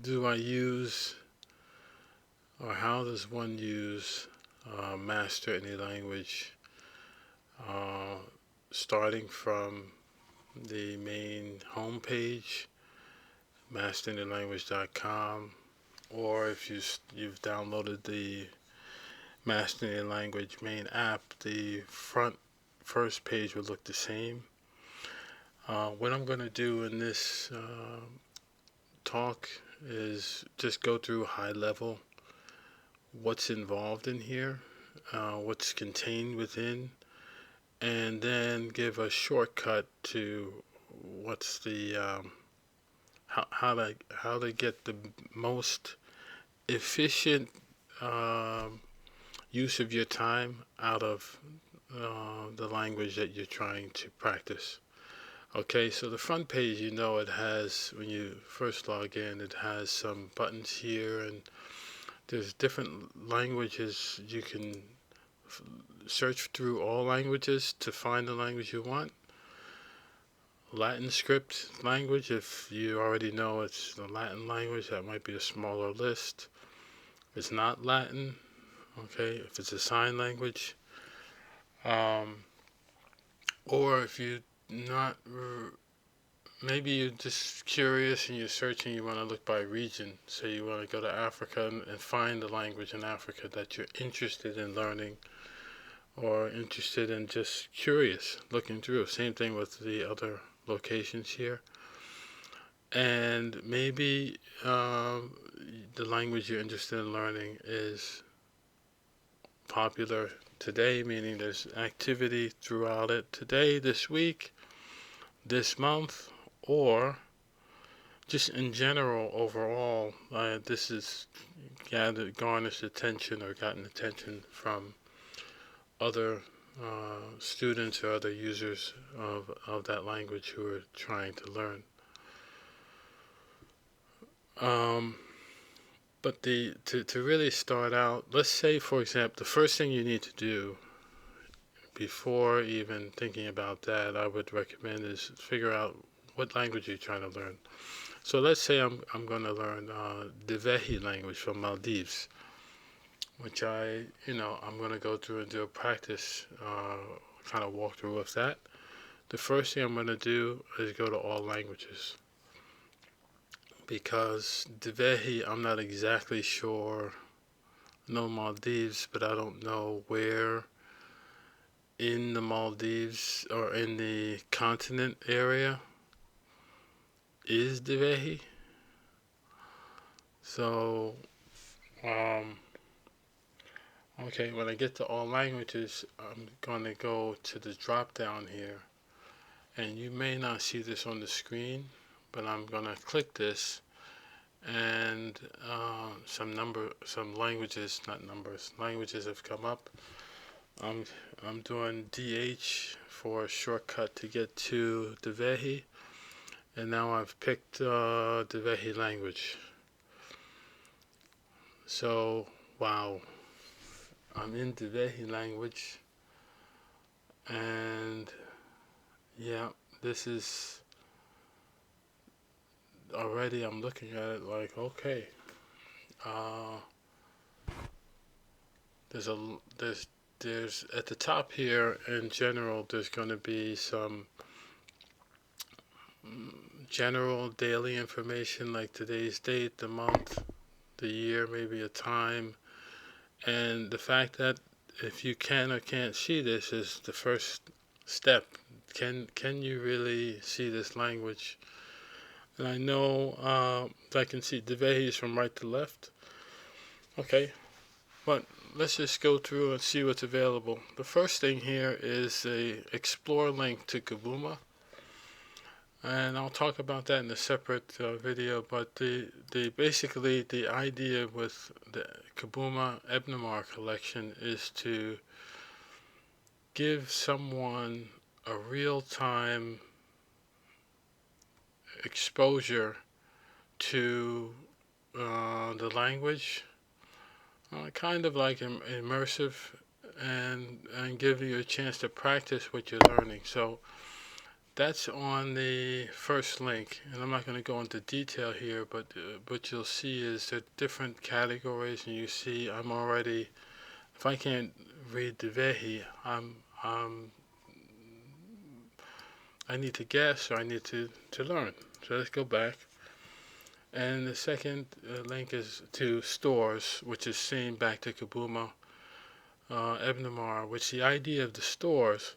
do I use, or how does one use master any language, uh, starting from the main homepage, masteringthelanguage.com, or if you've downloaded the Mastering the Language main app, the first page would look the same. What I'm going to do in this talk is just go through high level what's involved in here, what's contained within, and then give a shortcut to what's the how to get the most efficient use of your time out of the language that you're trying to practice. Okay, so the front page, it has, when you first log in, it has some buttons here, and there's different languages. You can search through all languages to find the language you want. Latin script language, if you already know it's the Latin language, that might be a smaller list. If it's not Latin, okay, if it's a sign language, or if you not, maybe you're just curious and you're searching, you want to look by region, so you want to go to Africa and find the language in Africa that you're interested in learning, or interested in, just curious, looking through. Same thing with the other locations here. And maybe the language you're interested in learning is popular today, meaning there's activity throughout it today, this week, this month, or just in general, overall, this is garnished attention or gotten attention from other students or other users of that language who are trying to learn. But to really start out, let's say, for example, the first thing you need to do before even thinking about that, I would recommend, is figure out what language you're trying to learn. So let's say I'm going to learn Dhivehi language from Maldives, which I'm going to go through and do a practice kind of walkthrough of that. The first thing I'm going to do is go to all languages, because Dhivehi, I'm not exactly sure. I know Maldives, but I don't know where in the Maldives or in the continent area is Dhivehi. So, okay, when I get to all languages, I'm going to go to the drop down here, and you may not see this on the screen, but I'm going to click this, and some languages, not numbers, languages have come up. I'm doing DH for a shortcut to get to Dhivehi, and now I've picked Dhivehi language. So, wow, I'm in Dhivehi language, and yeah, this is already, I'm looking at it like, okay, there's at the top here, in general, there's going to be some general daily information, like today's date, the month, the year, maybe a time. And the fact that if you can or can't see this is the first step. Can you really see this language? And I know I can see Dhivehi is from right to left. Okay, but let's just go through and see what's available. The first thing here is a explore link to Kabuma, and I'll talk about that in a separate video. But basically the idea with the Kabuma Ebnamar collection is to give someone a real-time exposure to the language, kind of like immersive, and give you a chance to practice what you're learning. So that's on the first link, and I'm not going to go into detail here, but what you'll see is there are different categories, and you see I'm already, if I can't read Dhivehi, I need to guess, or I need to learn. So let's go back. And the second link is to stores, which is same back to Kabuma, Ebnamar, which the idea of the stores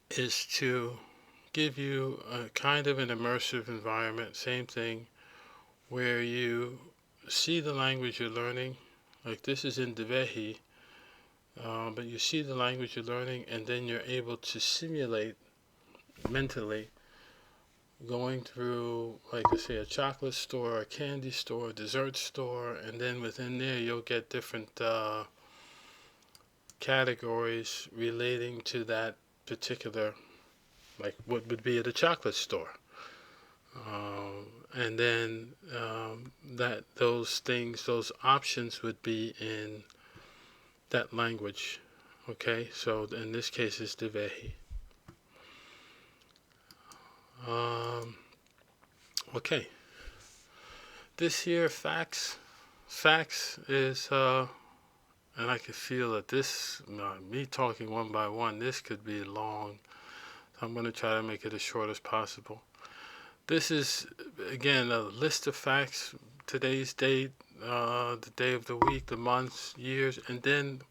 is to give you a kind of an immersive environment, same thing, where you see the language you're learning, like this is in Dhivehi, but you see the language you're learning, and then you're able to simulate mentally going through, like I say, a chocolate store, a candy store, a dessert store, and then within there you'll get different categories relating to that particular, like what would be at a chocolate store. And then that those things, those options would be in that language. Okay, so in this case it's Dhivehi. Okay, this here facts is and I can feel that this, me talking one by one, this could be long. So I'm going to try to make it as short as possible. This is, again, a list of facts, today's date, the day of the week, the months, years, and then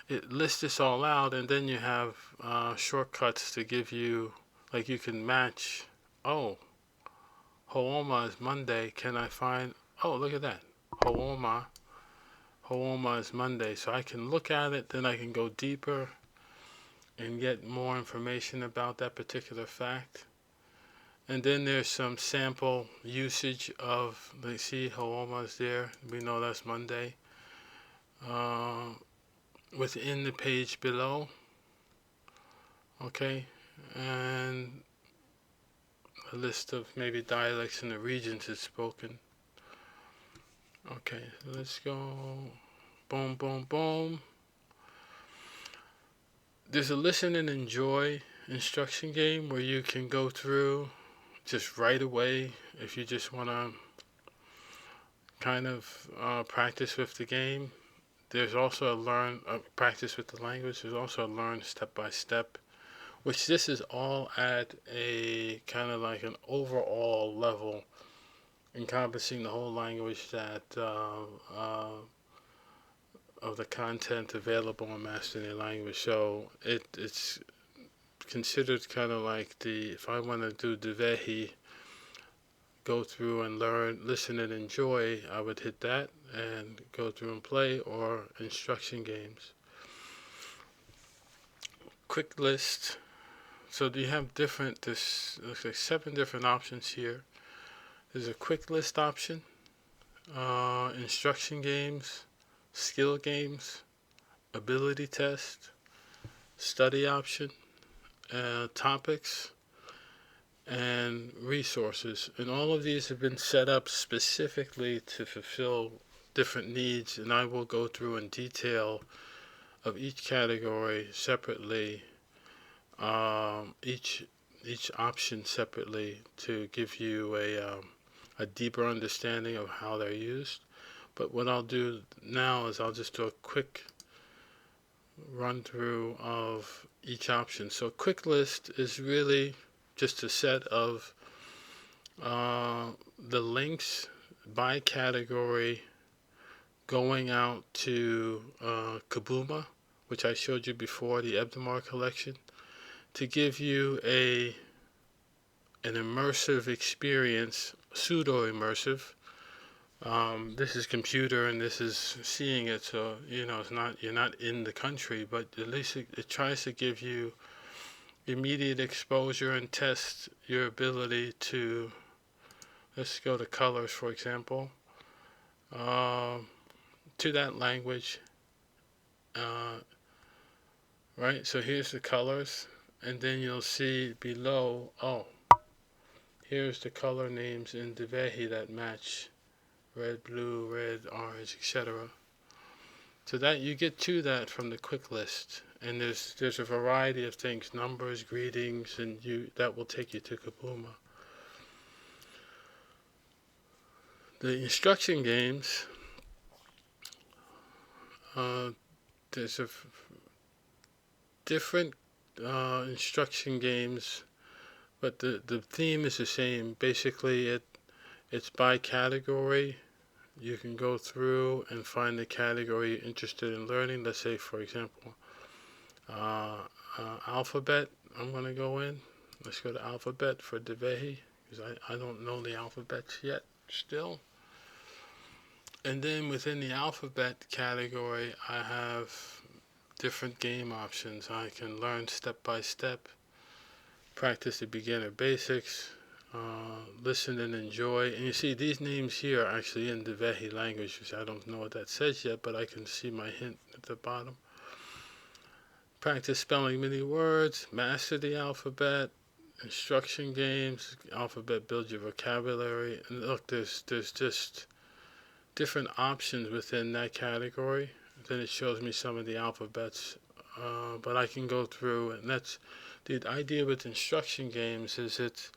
it lists this all out, and then you have shortcuts to give you, like you can match, oh, Ho'oma is Monday, can I find, oh, look at that, Ho'oma is Monday, so I can look at it, then I can go deeper and get more information about that particular fact. And then there's some sample usage of, let's see, Ho'oma is there, we know that's Monday. Within the page below, okay, and a list of maybe dialects in the regions it's spoken. Okay, let's go, boom, boom, boom. There's a listen and enjoy instruction game where you can go through just right away if you just want to kind of practice with the game. There's also a practice with the language. There's also a learn step by step, which this is all at a kind of like an overall level, encompassing the whole language that of the content available in Mastering the Language. So it's considered kind of like if I want to do Dhivehi, go through and learn, listen and enjoy, I would hit that and go through and play, or instruction games. Quick list. So do you have this looks like 7 different options here. There's a quick list option, instruction games, skill games, ability test, study option, topics, and resources. And all of these have been set up specifically to fulfill different needs, and I will go through in detail of each category separately, each option separately, to give you a deeper understanding of how they're used. But what I'll do now is I'll just do a quick run through of each option. So quick list is really just a set of the links by category going out to Kabuma, which I showed you before, the Ebdamar collection, to give you an immersive experience, pseudo-immersive. This is computer and this is seeing it, so it's not, you're not in the country, but at least it tries to give you immediate exposure and test your ability to, let's go to colors for example, to that language, right? So here's the colors, and then you'll see below, oh, here's the color names in Dhivehi that match red, blue, red, orange, etc. So that you get to that from the quick list, and there's a variety of things, numbers, greetings, and that will take you to Kabuma. The instruction games, there's different instruction games, but the theme is the same. Basically, it's by category. You can go through and find the category you're interested in learning. Let's say, for example, alphabet. I'm going to go in. Let's go to alphabet for Dhivehi, because I don't know the alphabets yet still. And then within the alphabet category, I have different game options. I can learn step by step, practice the beginner basics, listen and enjoy. And you see these names here are actually in Dhivehi language, which I don't know what that says yet, but I can see my hint at the bottom. Practice spelling many words, master the alphabet, instruction games, alphabet build your vocabulary. And look, there's just different options within that category. Then it shows me some of the alphabets, but I can go through, and that's the idea with instruction games, is it's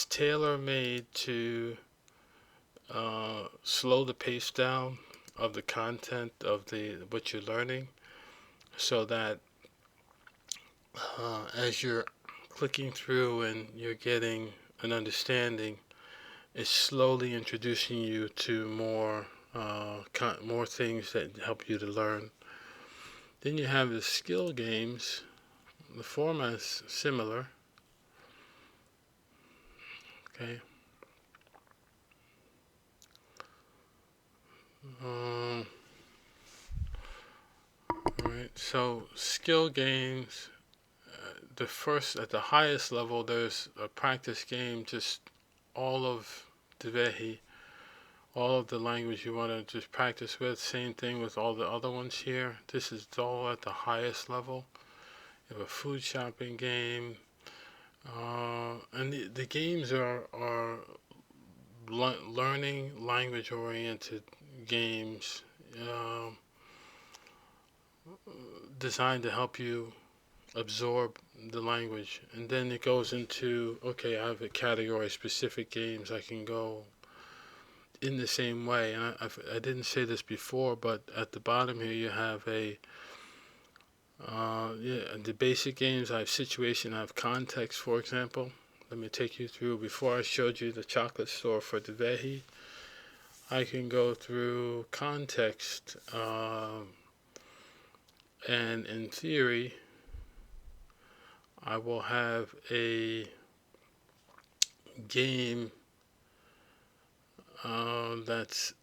tailor-made to slow the pace down of the content of what you're learning, so that as you're clicking through and you're getting an understanding, it's slowly introducing you to more things that help you to learn. Then you have the skill games. The format is similar. Okay. Alright, so skill games, at the highest level, there's a practice game, just all of Dhivehi, all of the language you want to just practice with. Same thing with all the other ones here. This is all at the highest level. You have a food shopping game, and the games are learning language oriented games, designed to help you absorb the language. And then it goes into, okay, I have a category specific games. I can go in the same way. And I didn't say this before, but at the bottom here you have the basic games. I have situation, I have context, for example. Let me take you through. Before I showed you the chocolate store for Dhivehi, I can go through context, and in theory, I will have a game that's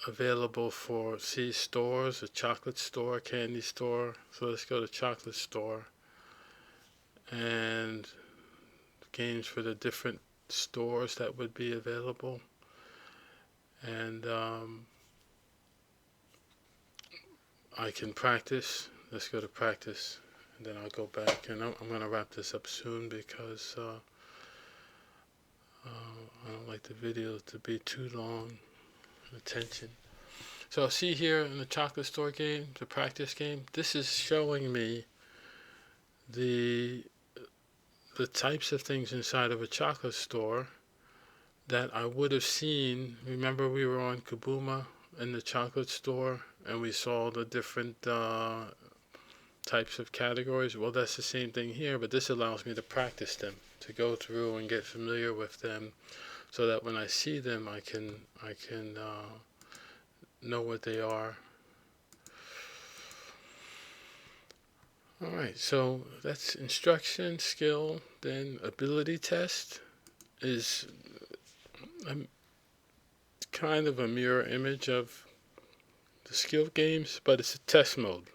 available for stores, a chocolate store, candy store. So let's go to chocolate store, and games for the different stores that would be available. And I can practice. Let's go to practice, and then I'll go back. And I'm going to wrap this up soon, because I don't like the video to be too long. Attention. So I'll see here in the chocolate store game, the practice game, this is showing me the types of things inside of a chocolate store that I would have seen. Remember, we were on Kabuma in the chocolate store, and we saw the different types of categories. Well, that's the same thing here, but this allows me to practice them, to go through and get familiar with them, so that when I see them, I can know what they are. Alright, so that's instruction, skill. Then ability test is kind of a mirror image of the skill games, but it's a test mode.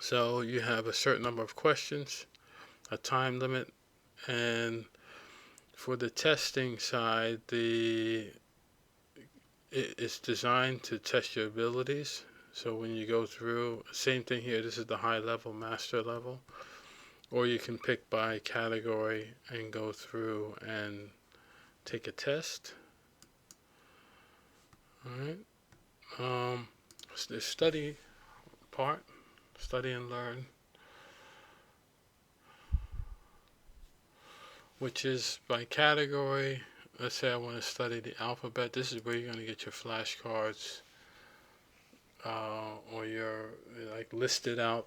So you have a certain number of questions, a time limit, and for the testing side, it's designed to test your abilities. So when you go through, same thing here, this is the high level, master level, or you can pick by category and go through and take a test. Alright, the study part, study and learn, which is by category. Let's say I want to study the alphabet. This is where you're going to get your flashcards or your like listed out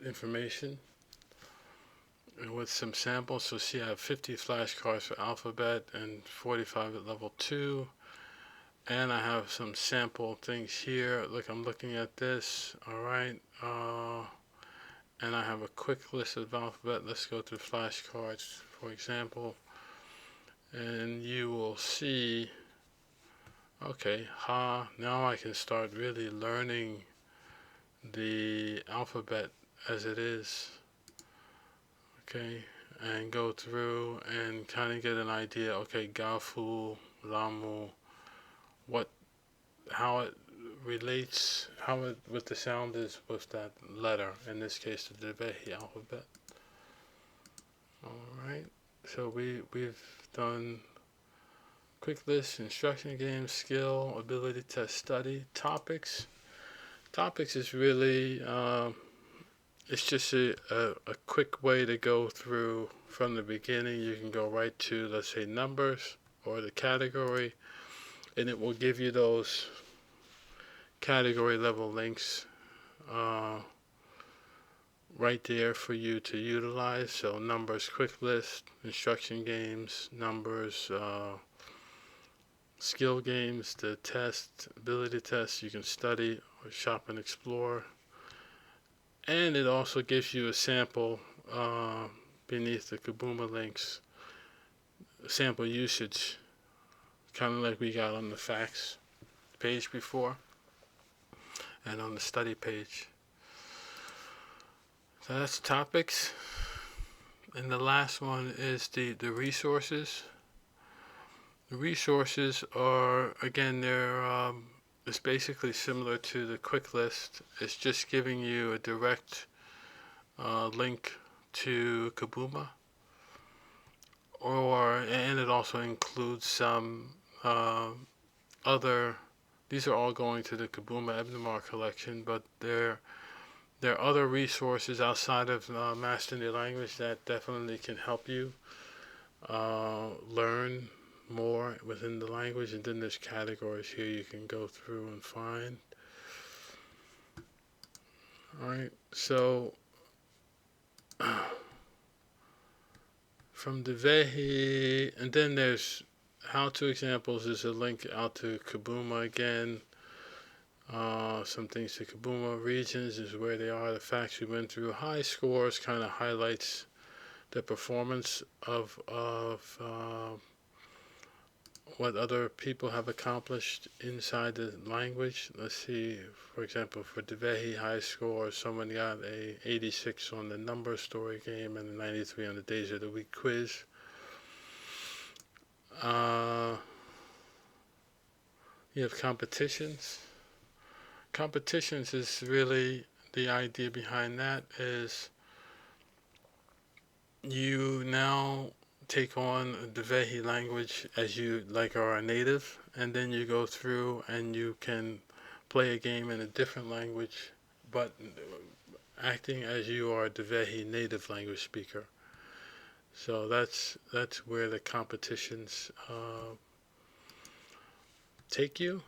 information with some samples. So see, I have 50 flashcards for alphabet and 45 at level 2. And I have some sample things here. Look, I'm looking at this. Alright. And I have a quick list of alphabet. Let's go to flashcards, for example. And you will see, okay, ha, now I can start really learning the alphabet as it is. Okay, and go through and kind of get an idea, okay, Gafu, Lamu, how it relates, what the sound is with that letter, in this case the Dhivehi alphabet. Alright, so we've done quick list, instruction games, skill, ability test, study, topics. Topics is really, it's just a quick way to go through from the beginning. You can go right to, let's say, numbers or the category, and it will give you those category level links right there for you to utilize. So numbers, quick list, instruction games, numbers, skill games, the test, ability test, you can study or shop and explore. And it also gives you a sample beneath the Kabuma links, sample usage, kind of like we got on the facts page before and on the study page. So that's topics. And the last one is the resources. The resources are, again, they're it's basically similar to the quick list. It's just giving you a direct link to Kabuma, and it also includes some other. These are all going to the Kabuma Ebnemar collection, but there are other resources outside of mastering the language that definitely can help you learn more within the language. And then there's categories here you can go through and find. Alright, so from Dhivehi, and then there's how-to examples. Is a link out to Kabuma again. Some things to Kabuma. Regions is where they are, the facts we went through. High scores kind of highlights the performance of what other people have accomplished inside the language. Let's see, for example, for Dhivehi high score, someone got a 86 on the number story game and a 93 on the days of the week quiz. You have competitions. Competitions is really, the idea behind that is you now take on the Dhivehi language as you like are a native, and then you go through and you can play a game in a different language, but acting as you are a Dhivehi native language speaker. So that's where the competitions take you.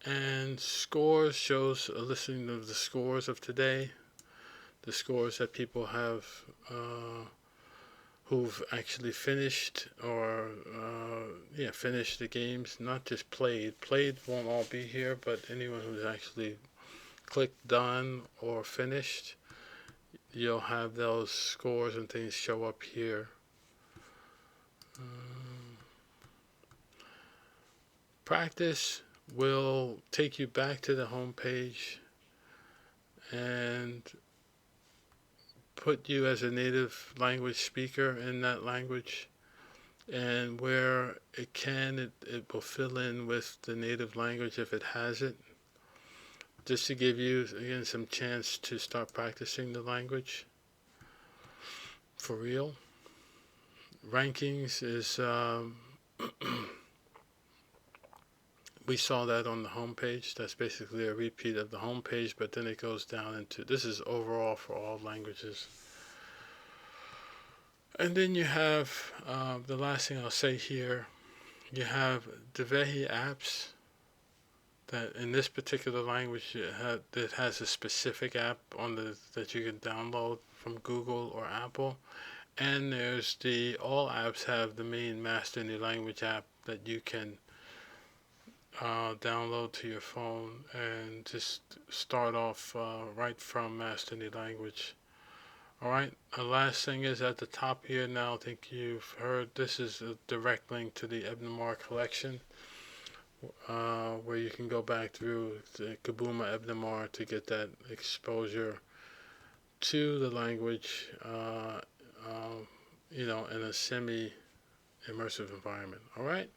And scores shows a listing of the scores of today, the scores that people have who've actually finished or finished the games, not just played. Played won't all be here, but anyone who's actually clicked done or finished, you'll have those scores and things show up here. Practice will take you back to the home page and put you as a native language speaker in that language, and where it can, it will fill in with the native language if it has it, just to give you, again, some chance to start practicing the language for real. Rankings is We saw that on the home page. That's basically a repeat of the home page, but then it goes down into, this is overall for all languages. And then you have the last thing I'll say here. You have Dhivehi apps that in this particular language that has a specific app on that you can download from Google or Apple. And there's all apps have the main Master Any Language app that you can download to your phone and just start off right from Master Any Language. Alright, the last thing is at the top here now, I think you've heard, this is a direct link to the Ebnemar collection, where you can go back through the Kabuma Ebnemar to get that exposure to the language, in a semi-immersive environment. Alright,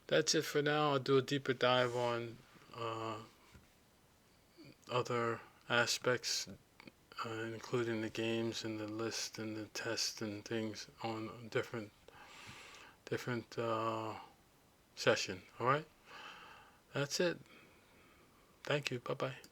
that's it for now. I'll do a deeper dive on other aspects, including the games and the list and the tests and things on different session. All right, that's it. Thank you. Bye bye.